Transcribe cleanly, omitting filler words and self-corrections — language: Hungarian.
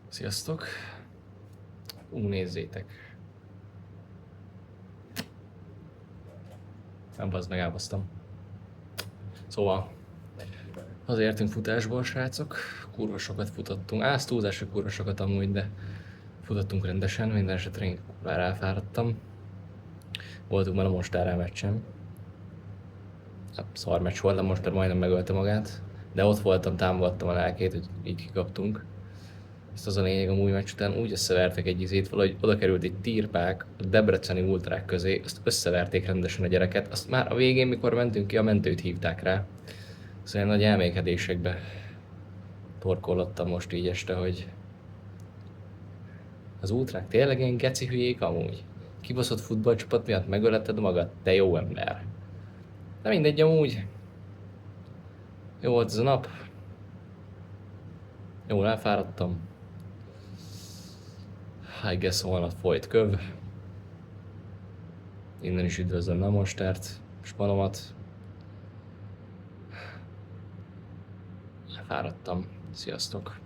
Sziasztok! Nézzétek! Nem bazd meg, elbasztam. Szóval, azért értünk futásból, srácok. Kurva sokat futottunk. Ez túlzás, hogy kurva sokat amúgy, de futottunk rendesen. Minden esetre én kurvára elfáradtam. Voltunk már a Mostárral meccsen. Szar meccs volt, a Mostár majdnem megölte magát. De ott voltam, támogattam a lelkét, hogy így kikaptunk. Ezt az a lényeg, a új meccs után úgy összevertek egy izét, valahogy oda került egy tírpák a debreceni ultrák közé, azt összeverték rendesen a gyereket, azt már a végén, mikor mentünk ki, a mentőt hívták rá. Szóval nagy elmékedésekbe torkollottam most így este, hogy az ultrák tényleg ilyen geci hülyék amúgy. Kibaszott futballcsapat miatt megöleted magad, te jó ember. De mindegy amúgy. Jó volt ez a nap. Jól elfáradtam. I guess holnap folyt köv. Innen is üdvözlöm a Mostárt, Spanomat. Elfáradtam. Sziasztok!